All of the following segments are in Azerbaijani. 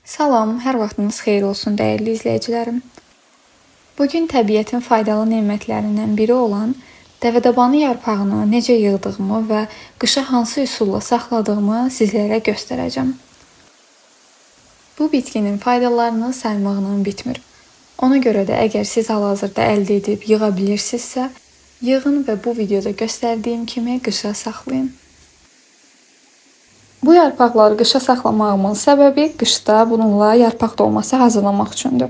Salam, hər vaxtınız xeyir olsun dəyərli izləyicilərim. Bugün təbiətin faydalı nemətlərindən biri olan dəvədabanı yarpağını necə yığdığımı və qışa hansı üsulla saxladığımı sizlərə göstərəcəm. Bu bitkinin faydalarını saymaqla bitmir. Ona görə də əgər siz hal-hazırda əldə edib yığa bilirsinizsə, yığın və bu videoda göstərdiyim kimi qışa saxlayın. Bu yarpaqları qışa saxlamağımın səbəbi qışda bununla yarpaq dolması hazırlamaq üçündür.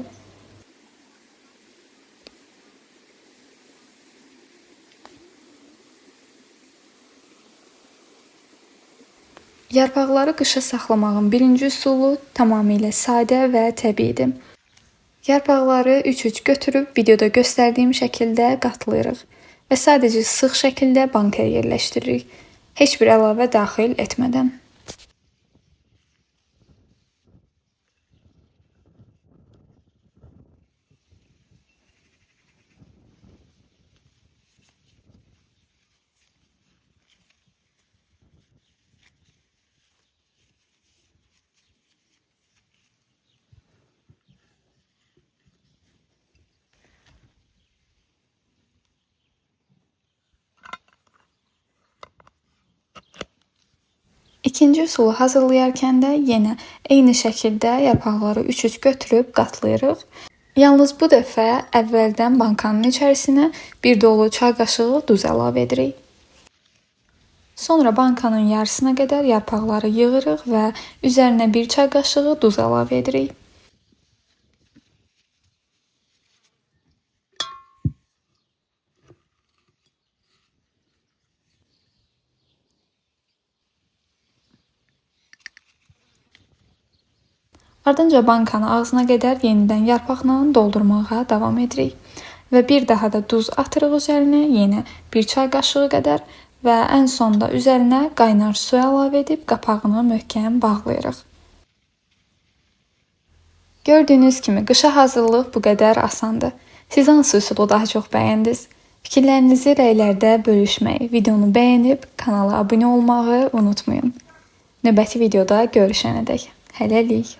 Yarpaqları qışa saxlamağın birinci üsulu tamamilə sadə və təbiidir. Yarpaqları 3-3 götürüb videoda göstərdiyim şəkildə qatlayırıq və sadəcə sıx şəkildə bankaya yerləşdiririk, heç bir əlavə daxil etmədən. İkinci üsulu hazırlayarkən də yenə eyni şəkildə yarpaqları 3-3 götürüb qatlayırıq. Yalnız bu dəfə əvvəldən bankanın içərisinə bir dolu çay qaşığı duz əlavə edirik. Sonra bankanın yarısına qədər yarpaqları yığırıq və üzərinə bir çay qaşığı duz əlavə edirik. Ardınca bankanı ağzına qədər yenidən yarpaqla doldurmağa davam edirik. Və bir daha da duz atırıq üzərinə, yenə bir çay qaşığı qədər və ən sonda üzərinə qaynar su əlavə edib qapağını möhkəm bağlayırıq. Gördüyünüz kimi qışa hazırlıq bu qədər asandır. Siz hansı üsulu daha çox bəyəndiniz? Fikirlərinizi rəylərdə bölüşməyi, videonu bəyənib kanala abunə olmağı unutmayın. Növbəti videoda görüşənədək. Hələlik.